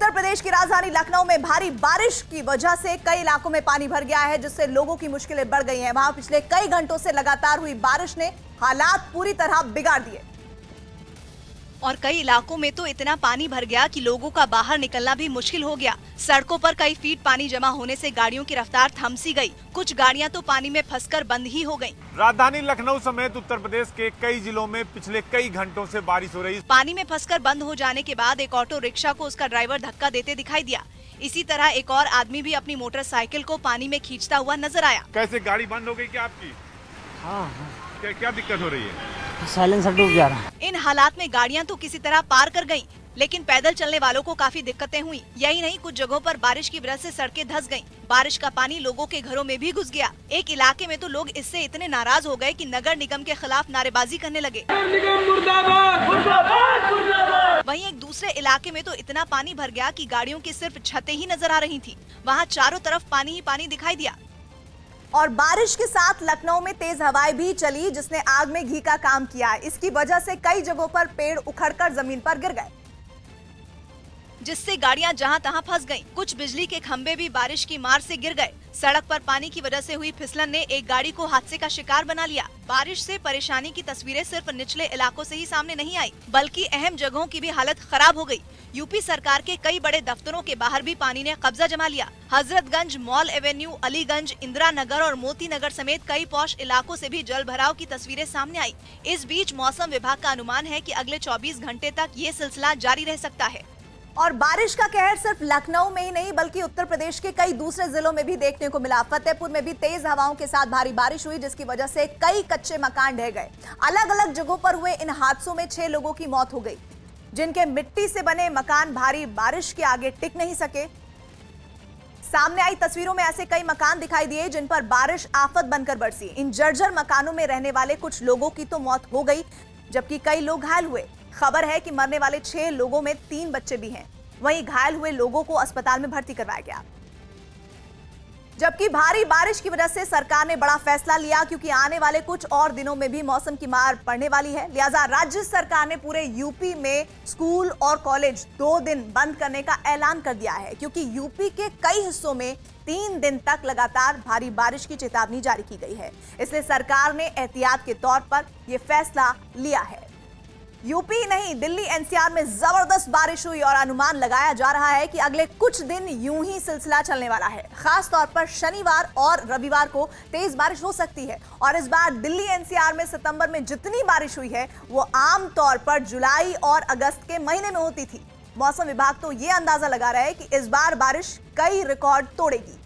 उत्तर प्रदेश की राजधानी लखनऊ में भारी बारिश की वजह से कई इलाकों में पानी भर गया है, जिससे लोगों की मुश्किलें बढ़ गई हैं। वहां पिछले कई घंटों से लगातार हुई बारिश ने हालात पूरी तरह बिगाड़ दिए और कई इलाकों में तो इतना पानी भर गया कि लोगों का बाहर निकलना भी मुश्किल हो गया। सड़कों पर कई फीट पानी जमा होने से गाड़ियों की रफ्तार थम सी गई। कुछ गाड़ियां तो पानी में फंसकर बंद ही हो गईं। राजधानी लखनऊ समेत उत्तर प्रदेश के कई जिलों में पिछले कई घंटों से बारिश हो रही है। पानी में फंसकर बंद हो जाने के बाद एक ऑटो रिक्शा को उसका ड्राइवर धक्का देते दिखाई दिया। इसी तरह एक और आदमी भी अपनी मोटरसाइकिल को पानी में खींचता हुआ नजर आया। कैसे गाड़ी बंद हो गई क्या आपकी? हाँ। क्या दिक्कत हो रही है? साइलेंसर डूब जा रहा है। इन हालात में गाड़ियां तो किसी तरह पार कर गईं, लेकिन पैदल चलने वालों को काफी दिक्कतें हुई। यही नहीं, कुछ जगहों पर बारिश की वजह से सड़कें धंस गईं। बारिश का पानी लोगों के घरों में भी घुस गया। एक इलाके में तो लोग इससे इतने नाराज हो गए कि नगर निगम के खिलाफ नारेबाजी करने लगे। वहीं एक दूसरे इलाके में तो इतना पानी भर गया कि गाड़ियों की सिर्फ छतें ही नजर आ रही थी। वहाँ चारों तरफ पानी ही पानी दिखाई दिया। और बारिश के साथ लखनऊ में तेज हवाएं भी चली, जिसने आग में घी का काम किया। इसकी वजह से कई जगहों पर पेड़ उखड़कर जमीन पर गिर गए, जिससे गाड़ियां जहां तहां फंस गईं। कुछ बिजली के खंभे भी बारिश की मार से गिर गए। सड़क पर पानी की वजह से हुई फिसलन ने एक गाड़ी को हादसे का शिकार बना लिया। बारिश से परेशानी की तस्वीरें सिर्फ निचले इलाकों से ही सामने नहीं आई, बल्कि अहम जगहों की भी हालत खराब हो गई। यूपी सरकार के कई बड़े दफ्तरों के बाहर भी पानी ने कब्जा जमा लिया। हजरतगंज, मॉल एवेन्यू, अलीगंज, इंदिरा नगर और मोती नगर समेत कई पॉश इलाकों से भी जल भराव की तस्वीरें सामने आई। इस बीच मौसम विभाग का अनुमान है कि अगले 24 घंटे तक ये सिलसिला जारी रह सकता है। और बारिश का कहर सिर्फ लखनऊ में ही नहीं बल्कि उत्तर प्रदेश के कई दूसरे जिलों में भी देखने को मिला। फतेहपुर में भी तेज हवाओं के साथ भारी बारिश हुई, जिसकी वजह से कई कच्चे मकान ढह गए। अलग अलग जगहों पर हुए इन हादसों में 6 लोगों की मौत हो गई, जिनके मिट्टी से बने मकान भारी बारिश के आगे टिक नहीं सके। सामने आई तस्वीरों में ऐसे कई मकान दिखाई दिए जिन पर बारिश आफत बनकर बरसी। इन जर्जर मकानों में रहने वाले कुछ लोगों की तो मौत हो गई, जबकि कई लोग घायल हुए। खबर है कि मरने वाले 6 लोगों में 3 बच्चे भी हैं। वहीं घायल हुए लोगों को अस्पताल में भर्ती करवाया गया। जबकि भारी बारिश की वजह से सरकार ने बड़ा फैसला लिया, क्योंकि आने वाले कुछ और दिनों में भी मौसम की मार पड़ने वाली है। लिहाजा राज्य सरकार ने पूरे यूपी में स्कूल और कॉलेज 2 दिन बंद करने का ऐलान कर दिया है, क्योंकि यूपी के कई हिस्सों में 3 दिन तक लगातार भारी बारिश की चेतावनी जारी की गई है। इसलिए सरकार ने एहतियात के तौर पर यह फैसला लिया है। यूपी नहीं, दिल्ली एनसीआर में जबरदस्त बारिश हुई और अनुमान लगाया जा रहा है कि अगले कुछ दिन यूं ही सिलसिला चलने वाला है। खास तौर पर शनिवार और रविवार को तेज बारिश हो सकती है। और इस बार दिल्ली एनसीआर में सितंबर में जितनी बारिश हुई है वो आम तौर पर जुलाई और अगस्त के महीने में होती थी। मौसम विभाग तो ये अंदाजा लगा रहा है कि इस बार बारिश कई रिकॉर्ड तोड़ेगी।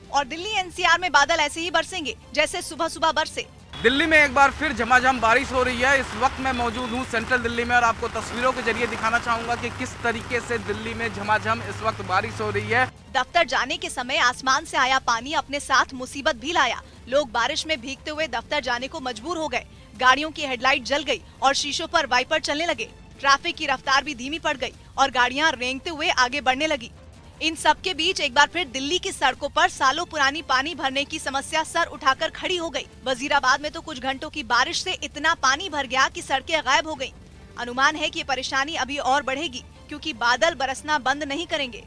और दिल्ली एनसीआर में बादल ऐसे ही बरसेंगे जैसे सुबह सुबह बरसे। दिल्ली में एक बार फिर झमाझम बारिश हो रही है। इस वक्त मैं मौजूद हूँ सेंट्रल दिल्ली में और आपको तस्वीरों के जरिए दिखाना चाहूंगा कि किस तरीके से दिल्ली में झमाझम इस वक्त बारिश हो रही है। दफ्तर जाने के समय आसमान से आया पानी अपने साथ मुसीबत भी लाया। लोग बारिश में भीगते हुए दफ्तर जाने को मजबूर हो गए। गाड़ियों की हेडलाइट जल गई और शीशों पर वाइपर चलने लगे। ट्रैफिक की रफ्तार भी धीमी पड़ गई और गाड़ियाँ रेंगते हुए आगे बढ़ने लगी। इन सब के बीच एक बार फिर दिल्ली की सड़कों पर सालों पुरानी पानी भरने की समस्या सर उठाकर खड़ी हो गई। वजीराबाद में तो कुछ घंटों की बारिश से इतना पानी भर गया कि सड़कें गायब हो गईं। अनुमान है कि ये परेशानी अभी और बढ़ेगी, क्योंकि बादल बरसना बंद नहीं करेंगे।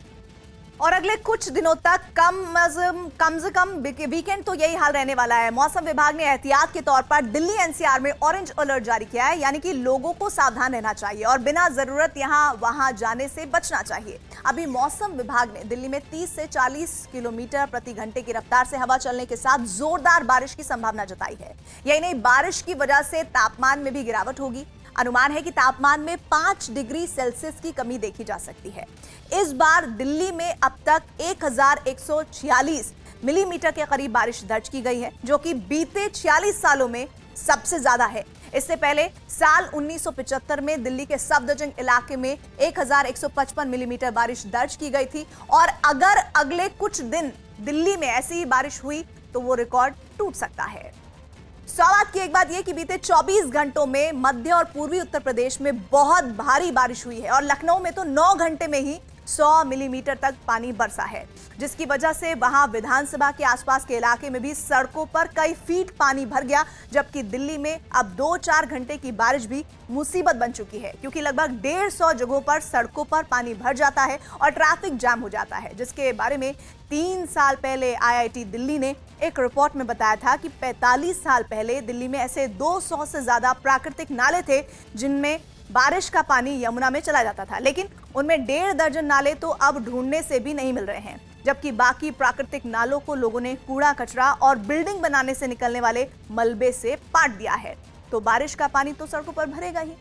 और अगले कुछ दिनों तक कम से कम वीकेंड तो यही हाल रहने वाला है। मौसम विभाग ने एहतियात के तौर पर दिल्ली एनसीआर में ऑरेंज अलर्ट जारी किया है, यानी कि लोगों को सावधान रहना चाहिए और बिना जरूरत यहां वहां जाने से बचना चाहिए। अभी मौसम विभाग ने दिल्ली में 30 से 40 किलोमीटर प्रति घंटे की रफ्तार से हवा चलने के साथ जोरदार बारिश की संभावना जताई है। यही नहीं, बारिश की वजह से तापमान में भी गिरावट होगी। अनुमान है कि तापमान में 5 डिग्री सेल्सियस की कमी देखी जा सकती है। इस बार दिल्ली में अब तक 1146 मिलीमीटर के करीब बारिश दर्ज की गई है, जो कि बीते 46 सालों में सबसे ज्यादा है। इससे पहले साल 1975 में दिल्ली के सफदरजंग इलाके में 1155 मिलीमीटर बारिश दर्ज की गई थी। और अगर अगले कुछ दिन दिल्ली में ऐसी ही बारिश हुई तो वो रिकॉर्ड टूट सकता है। सौगात की एक बात यह कि बीते 24 घंटों में मध्य और पूर्वी उत्तर प्रदेश में बहुत भारी बारिश हुई है और लखनऊ में तो 9 घंटे में ही 100 मिलीमीटर तक पानी बरसा है, जिसकी वजह से वहां विधानसभा के आसपास के इलाके में भी सड़कों पर कई फीट पानी भर गया। जबकि दिल्ली में अब 2-4 घंटे की बारिश भी मुसीबत बन चुकी है, क्योंकि लगभग 150 जगहों पर सड़कों पर पानी भर जाता है और ट्रैफिक जाम हो जाता है, जिसके बारे में 3 साल पहले IIT दिल्ली ने एक रिपोर्ट में बताया था कि 45 साल पहले दिल्ली में ऐसे 200 से ज्यादा प्राकृतिक नाले थे जिनमें बारिश का पानी यमुना में चला जाता था, लेकिन उनमें 1.5 दर्जन नाले तो अब ढूंढने से भी नहीं मिल रहे हैं। जबकि बाकी प्राकृतिक नालों को लोगों ने कूड़ा कचरा और बिल्डिंग बनाने से निकलने वाले मलबे से पाट दिया है। तो बारिश का पानी तो सड़कों पर भरेगा ही।